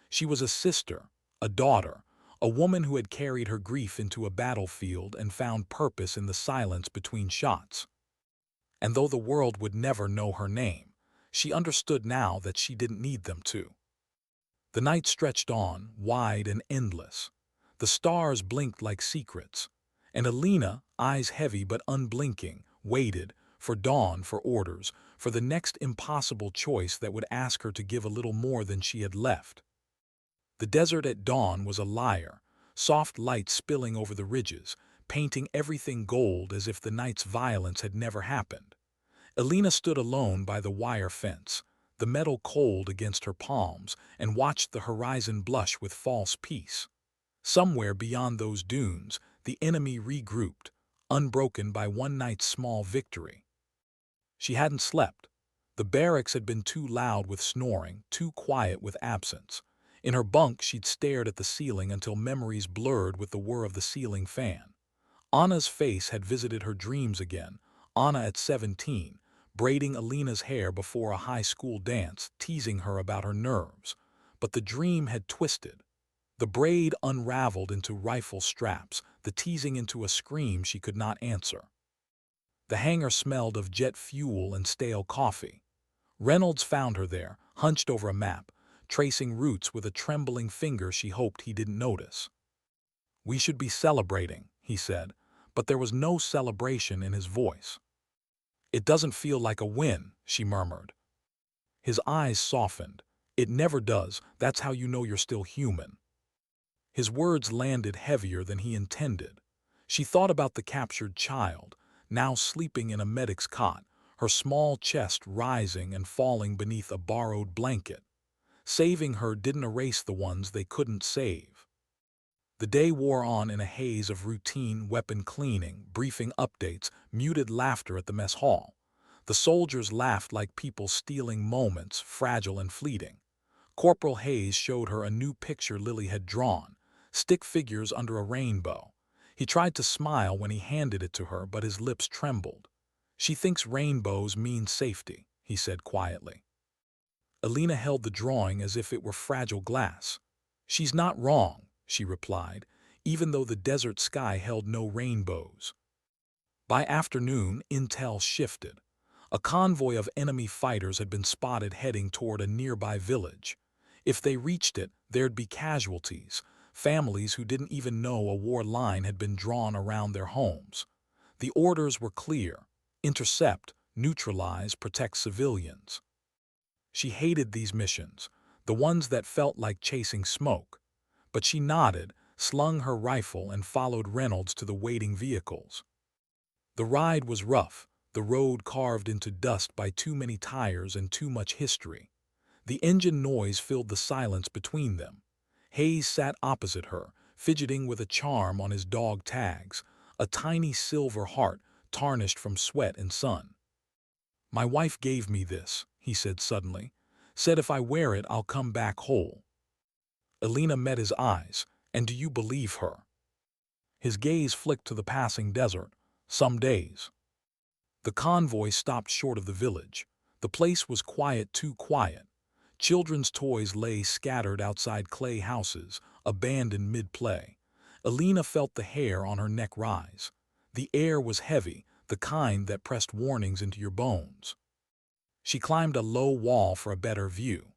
Speaker 1: She was a sister, a daughter, a woman who had carried her grief into a battlefield and found purpose in the silence between shots. And though the world would never know her name, she understood now that she didn't need them to. The night stretched on, wide and endless. The stars blinked like secrets, and Elena, eyes heavy but unblinking, waited, for dawn, for orders, for the next impossible choice that would ask her to give a little more than she had left. The desert at dawn was a liar, soft light spilling over the ridges, painting everything gold as if the night's violence had never happened. Elena stood alone by the wire fence, the metal cold against her palms, and watched the horizon blush with false peace. Somewhere beyond those dunes, the enemy regrouped, unbroken by one night's small victory. She hadn't slept. The barracks had been too loud with snoring, too quiet with absence. In her bunk, she'd stared at the ceiling until memories blurred with the whir of the ceiling fan. Anna's face had visited her dreams again, Anna at 17, braiding Elena's hair before a high school dance, teasing her about her nerves. But the dream had twisted. The braid unraveled into rifle straps, the teasing into a scream she could not answer. The hangar smelled of jet fuel and stale coffee. Reynolds found her there, hunched over a map, tracing routes with a trembling finger she hoped he didn't notice. "We should be celebrating," he said, but there was no celebration in his voice. "It doesn't feel like a win," she murmured. His eyes softened. "It never does, that's how you know you're still human." His words landed heavier than he intended. She thought about the captured child, now sleeping in a medic's cot, her small chest rising and falling beneath a borrowed blanket. Saving her didn't erase the ones they couldn't save. The day wore on in a haze of routine weapon cleaning, briefing updates, muted laughter at the mess hall. The soldiers laughed like people stealing moments, fragile and fleeting. Corporal Reyes showed her a new picture Lily had drawn, stick figures under a rainbow. He tried to smile when he handed it to her, but his lips trembled. "She thinks rainbows mean safety," he said quietly. Elena held the drawing as if it were fragile glass. "She's not wrong," she replied. even though the desert sky held no rainbows. By afternoon, intel shifted. A convoy of enemy fighters had been spotted heading toward a nearby village. If they reached it, there'd be casualties, families who didn't even know a war line had been drawn around their homes. The orders were clear: intercept, neutralize, protect civilians. She hated these missions, the ones that felt like chasing smoke. But she nodded, slung her rifle, and followed Reynolds to the waiting vehicles. The ride was rough, the road carved into dust by too many tires and too much history. The engine noise filled the silence between them. Hayes sat opposite her, fidgeting with a charm on his dog tags, a tiny silver heart tarnished from sweat and sun. "My wife gave me this," he said suddenly. "Said if I wear it, I'll come back whole." Elena met his eyes. "And do you believe her?" His gaze flicked to the passing desert. "Some days." The convoy stopped short of the village. The place was quiet, too quiet. Children's toys lay scattered outside clay houses, abandoned mid-play. Elena felt the hair on her neck rise. The air was heavy, the kind that pressed warnings into your bones. She climbed a low wall for a better view.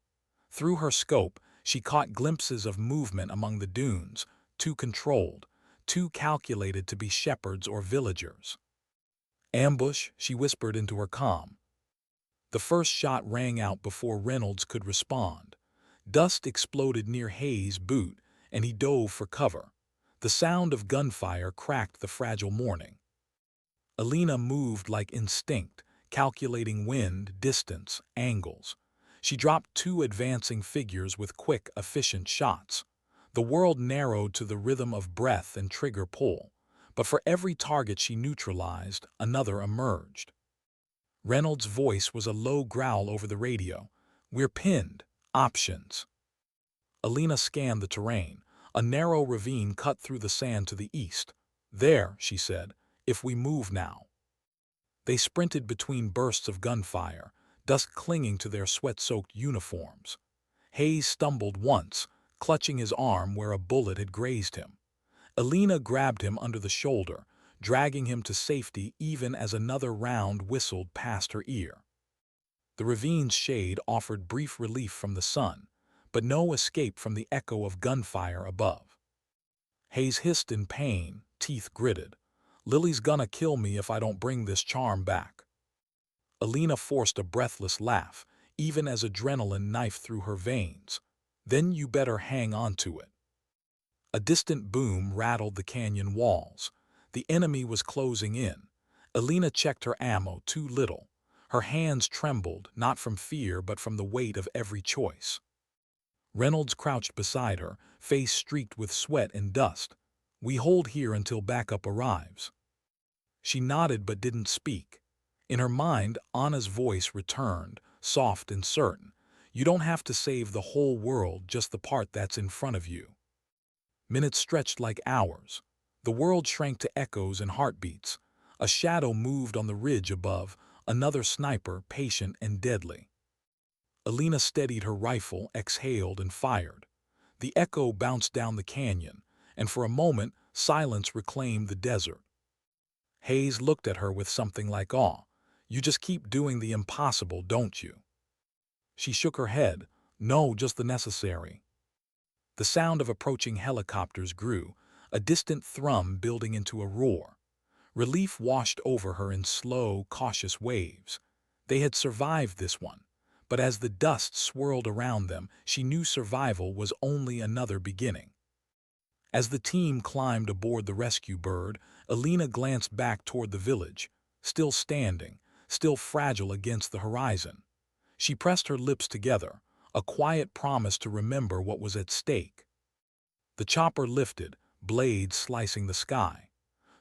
Speaker 1: Through her scope, she caught glimpses of movement among the dunes, too controlled, too calculated to be shepherds or villagers. "Ambush," she whispered into her comm. The first shot rang out before Reynolds could respond. Dust exploded near Hayes' boot, and he dove for cover. The sound of gunfire cracked the fragile morning. Elena moved like instinct, calculating wind, distance, angles. She dropped two advancing figures with quick, efficient shots. The world narrowed to the rhythm of breath and trigger pull, but for every target she neutralized, another emerged. Reynolds' voice was a low growl over the radio. "We're pinned. Options." Elena scanned the terrain. A narrow ravine cut through the sand to the east. "There," she said, "if we move now." They sprinted between bursts of gunfire, dust clinging to their sweat-soaked uniforms. Hayes stumbled once, clutching his arm where a bullet had grazed him. Elena grabbed him under the shoulder, dragging him to safety even as another round whistled past her ear. The ravine's shade offered brief relief from the sun, but no escape from the echo of gunfire above. Hayes hissed in pain, teeth gritted. "Lily's gonna kill me if I don't bring this charm back." Elena forced a breathless laugh, even as adrenaline knifed through her veins. "Then you better hang on to it." A distant boom rattled the canyon walls. The enemy was closing in. Elena checked her ammo, too little. Her hands trembled, not from fear but from the weight of every choice. Reynolds crouched beside her, face streaked with sweat and dust. "We hold here until backup arrives." She nodded but didn't speak. In her mind, Anna's voice returned, soft and certain. "You don't have to save the whole world, just the part that's in front of you." Minutes stretched like hours. The world shrank to echoes and heartbeats. A shadow moved on the ridge above, another sniper, patient and deadly. Elena steadied her rifle, exhaled, and fired. The echo bounced down the canyon, and for a moment, silence reclaimed the desert. Hayes looked at her with something like awe. "You just keep doing the impossible, don't you?" She shook her head. "No, just the necessary." The sound of approaching helicopters grew, a distant thrum building into a roar. Relief washed over her in slow, cautious waves. They had survived this one, but as the dust swirled around them, she knew survival was only another beginning. As the team climbed aboard the rescue bird, Elena glanced back toward the village, still standing, still fragile against the horizon. She pressed her lips together, a quiet promise to remember what was at stake. The chopper lifted, blades slicing the sky.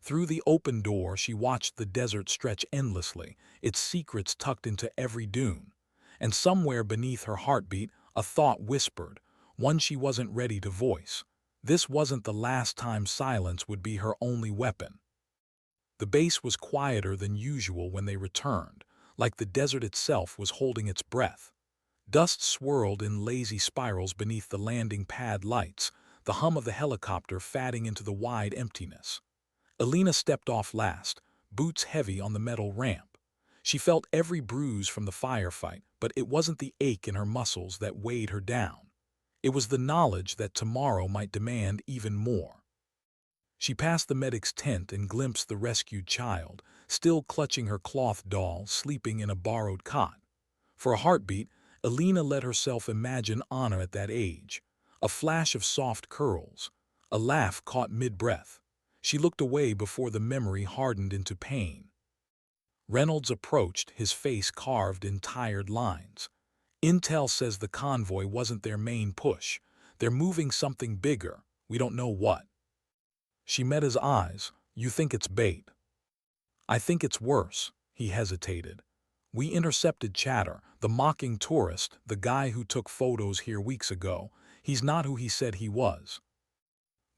Speaker 1: Through the open door, she watched the desert stretch endlessly, its secrets tucked into every dune. And somewhere beneath her heartbeat, a thought whispered, one she wasn't ready to voice. This wasn't the last time silence would be her only weapon. The base was quieter than usual when they returned, like the desert itself was holding its breath. Dust swirled in lazy spirals beneath the landing pad lights, the hum of the helicopter fading into the wide emptiness. Alina stepped off last, boots heavy on the metal ramp. She felt every bruise from the firefight, but it wasn't the ache in her muscles that weighed her down. It was the knowledge that tomorrow might demand even more. She passed the medic's tent and glimpsed the rescued child, still clutching her cloth doll, sleeping in a borrowed cot. For a heartbeat, Alina let herself imagine Anna at that age. A flash of soft curls, a laugh caught mid-breath. She looked away before the memory hardened into pain. Reynolds approached, his face carved in tired lines. Intel says the convoy wasn't their main push. They're moving something bigger. We don't know what. She met his eyes. You think it's bait? I think it's worse. He hesitated. We intercepted Chatter, the mocking tourist, the guy who took photos here weeks ago. He's not who he said he was.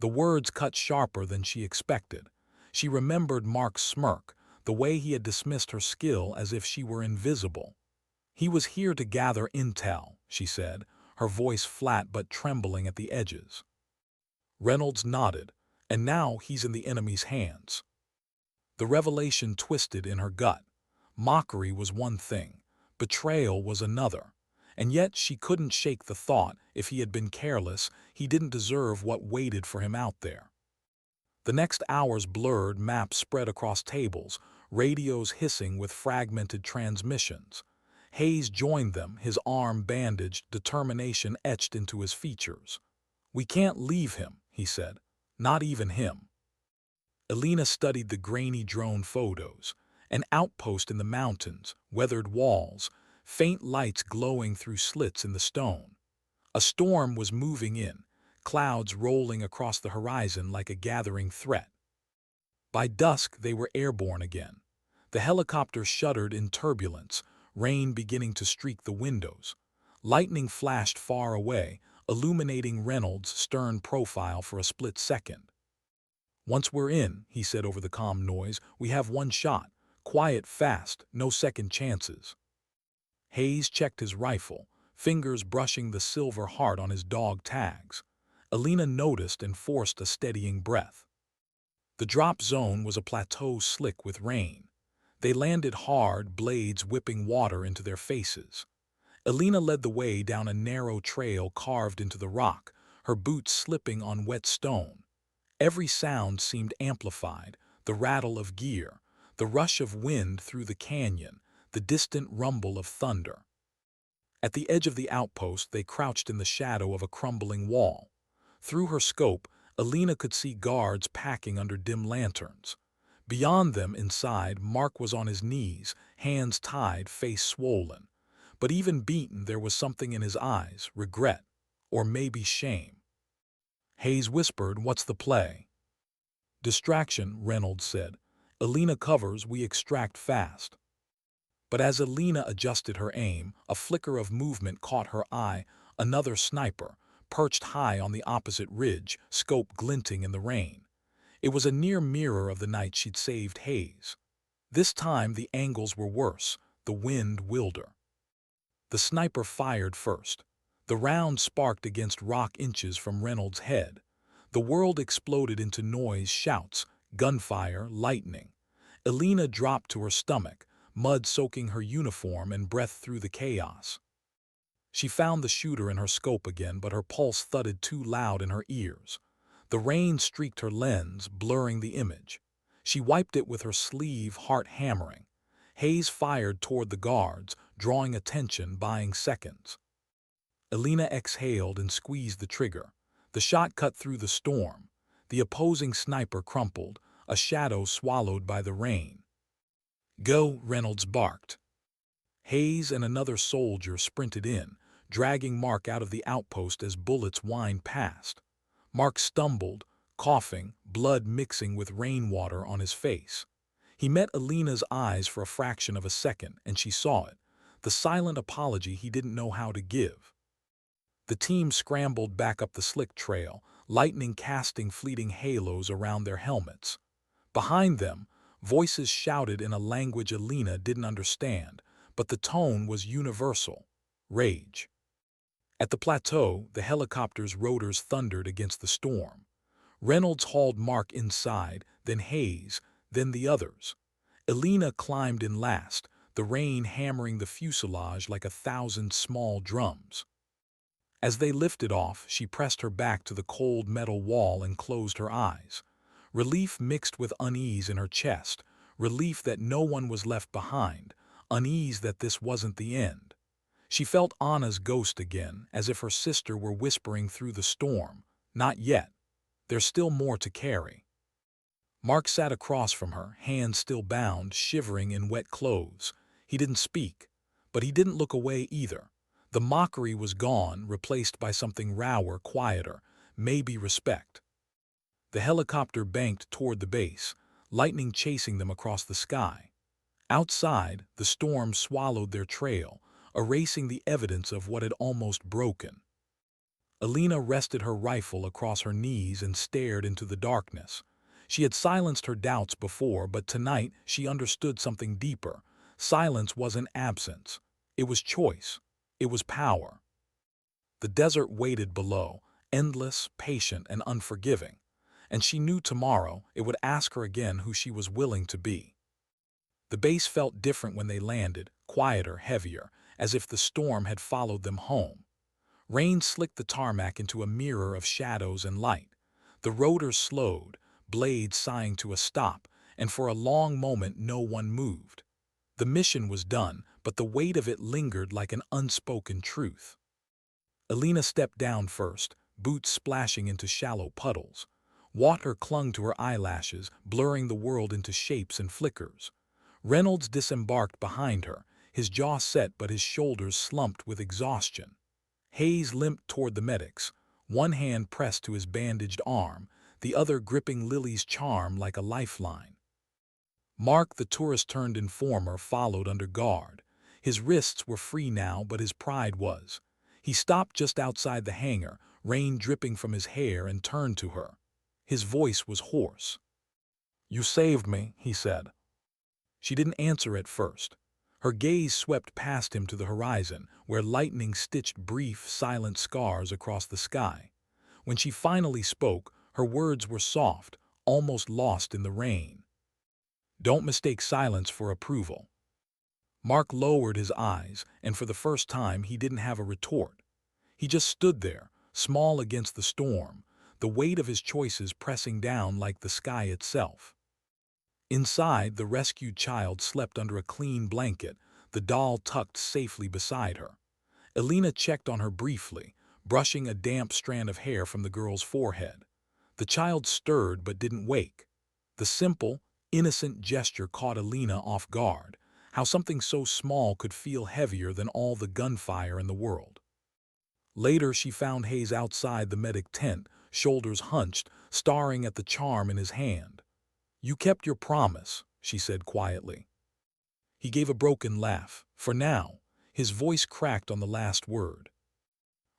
Speaker 1: The words cut sharper than she expected. She remembered Mark's smirk, the way he had dismissed her skill as if she were invisible. He was here to gather intel, she said, her voice flat but trembling at the edges. Reynolds nodded, and now he's in the enemy's hands. The revelation twisted in her gut. Mockery was one thing, betrayal was another, and yet she couldn't shake the thought if he had been careless, he didn't deserve what waited for him out there. The next hour's blurred maps spread across tables, radios hissing with fragmented transmissions. Hayes joined them, his arm bandaged, determination etched into his features. We can't leave him, he said. Not even him. Alina studied the grainy drone photos. An outpost in the mountains, weathered walls, faint lights glowing through slits in the stone. A storm was moving in, clouds rolling across the horizon like a gathering threat. By dusk they were airborne again. The helicopter shuddered in turbulence, rain beginning to streak the windows. Lightning flashed far away, illuminating Reynolds' stern profile for a split second. Once we're in, he said over the calm noise, we have one shot. Quiet, fast, no second chances. Hayes checked his rifle, fingers brushing the silver heart on his dog tags. Alina noticed and forced a steadying breath. The drop zone was a plateau slick with rain. They landed hard, blades whipping water into their faces. Alina led the way down a narrow trail carved into the rock, her boots slipping on wet stone. Every sound seemed amplified, the rattle of gear, the rush of wind through the canyon, the distant rumble of thunder. At the edge of the outpost, they crouched in the shadow of a crumbling wall. Through her scope, Alina could see guards packing under dim lanterns. Beyond them, inside, Mark was on his knees, hands tied, face swollen. But even beaten, there was something in his eyes, regret, or maybe shame. Hayes whispered, "What's the play?" "Distraction," Reynolds said. "Alina covers, we extract fast." But as Alina adjusted her aim, a flicker of movement caught her eye, another sniper, perched high on the opposite ridge, scope glinting in the rain. It was a near mirror of the night she'd saved Hayes. This time the angles were worse, the wind wilder. The sniper fired first. The round sparked against rock inches from Reynolds' head. The world exploded into noise, shouts, gunfire, lightning. Alina dropped to her stomach, mud soaking her uniform and breath through the chaos. She found the shooter in her scope again, but her pulse thudded too loud in her ears. The rain streaked her lens, blurring the image. She wiped it with her sleeve, heart hammering. Hayes fired toward the guards, drawing attention, buying seconds. Alina exhaled and squeezed the trigger. The shot cut through the storm. The opposing sniper crumpled, a shadow swallowed by the rain. "Go," Reynolds barked. Hayes and another soldier sprinted in, dragging Mark out of the outpost as bullets whined past. Mark stumbled, coughing, blood mixing with rainwater on his face. He met Alina's eyes for a fraction of a second, and she saw it, the silent apology he didn't know how to give. The team scrambled back up the slick trail, lightning casting fleeting halos around their helmets. Behind them, voices shouted in a language Alina didn't understand, but the tone was universal: rage. At the plateau, the helicopter's rotors thundered against the storm. Reynolds hauled Mark inside, then Hayes, then the others. Elena climbed in last, the rain hammering the fuselage like 1,000 small drums. As they lifted off, she pressed her back to the cold metal wall and closed her eyes. Relief mixed with unease in her chest, relief that no one was left behind, unease that this wasn't the end. She felt Anna's ghost again, as if her sister were whispering through the storm. Not yet. There's still more to carry. Mark sat across from her, hands still bound, shivering in wet clothes. He didn't speak, but he didn't look away either. The mockery was gone, replaced by something rower, quieter, maybe respect. The helicopter banked toward the base, lightning chasing them across the sky. Outside, the storm swallowed their trail, erasing the evidence of what had almost broken. Elena rested her rifle across her knees and stared into the darkness. She had silenced her doubts before, but tonight she understood something deeper. Silence wasn't absence. It was choice. It was power. The desert waited below, endless, patient, and unforgiving. And she knew tomorrow it would ask her again who she was willing to be. The base felt different when they landed, quieter, heavier, as if the storm had followed them home. Rain slicked the tarmac into a mirror of shadows and light. The rotors slowed, blades sighing to a stop, and for a long moment no one moved. The mission was done, but the weight of it lingered like an unspoken truth. Elena stepped down first, boots splashing into shallow puddles. Water clung to her eyelashes, blurring the world into shapes and flickers. Reynolds disembarked behind her, his jaw set but his shoulders slumped with exhaustion. Hayes limped toward the medics, one hand pressed to his bandaged arm, the other gripping Lily's charm like a lifeline. Mark, the tourist-turned informer, followed under guard. His wrists were free now, but his pride was. He stopped just outside the hangar, rain dripping from his hair, and turned to her. His voice was hoarse. "You saved me," he said. She didn't answer at first. Her gaze swept past him to the horizon, where lightning stitched brief, silent scars across the sky. When she finally spoke, her words were soft, almost lost in the rain. "Don't mistake silence for approval." Mark lowered his eyes, and for the first time he didn't have a retort. He just stood there, small against the storm, the weight of his choices pressing down like the sky itself. Inside, the rescued child slept under a clean blanket, the doll tucked safely beside her. Elena checked on her briefly, brushing a damp strand of hair from the girl's forehead. The child stirred but didn't wake. The simple, innocent gesture caught Elena off guard, how something so small could feel heavier than all the gunfire in the world. Later, she found Hayes outside the medic tent, shoulders hunched, staring at the charm in his hand. "You kept your promise," she said quietly. He gave a broken laugh. For now, his voice cracked on the last word.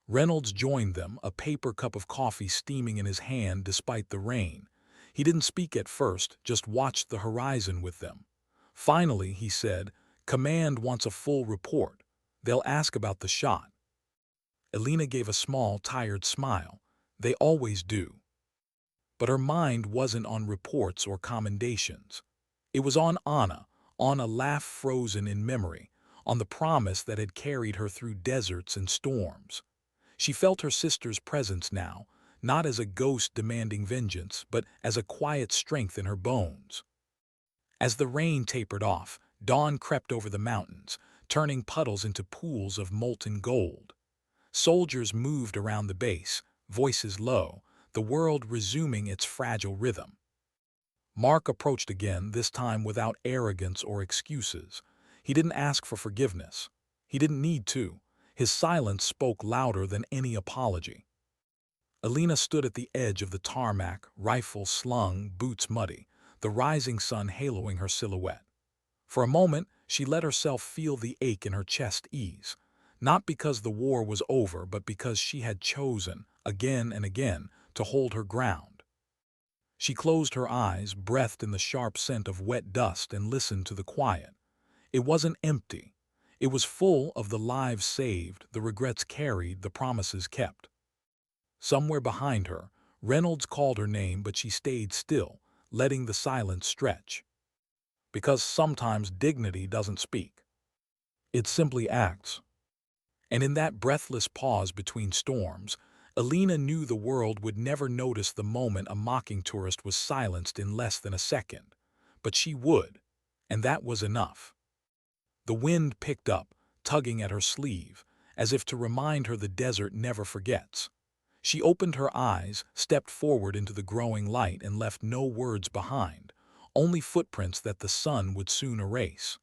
Speaker 1: Reynolds joined them, a paper cup of coffee steaming in his hand despite the rain. He didn't speak at first, just watched the horizon with them. Finally, he said, "Command wants a full report. They'll ask about the shot." Elena gave a small, tired smile. They always do. But her mind wasn't on reports or commendations. It was on Anna, on a laugh frozen in memory, on the promise that had carried her through deserts and storms. She felt her sister's presence now, not as a ghost demanding vengeance, but as a quiet strength in her bones. As the rain tapered off, dawn crept over the mountains, turning puddles into pools of molten gold. Soldiers moved around the base, voices low, the world resuming its fragile rhythm. Mark approached again, this time without arrogance or excuses. He didn't ask for forgiveness. He didn't need to. His silence spoke louder than any apology. Elena stood at the edge of the tarmac, rifle slung, boots muddy, the rising sun haloing her silhouette. For a moment, she let herself feel the ache in her chest ease, not because the war was over, but because she had chosen, again and again, to hold her ground. She closed her eyes, breathed in the sharp scent of wet dust, and listened to the quiet. It wasn't empty. It was full of the lives saved, the regrets carried, the promises kept. Somewhere behind her, Reynolds called her name, but she stayed still, letting the silence stretch. Because sometimes dignity doesn't speak. It simply acts. And in that breathless pause between storms, Alina knew the world would never notice the moment a mocking tourist was silenced in less than a second. But she would, and that was enough. The wind picked up, tugging at her sleeve, as if to remind her the desert never forgets. She opened her eyes, stepped forward into the growing light, and left no words behind, only footprints that the sun would soon erase.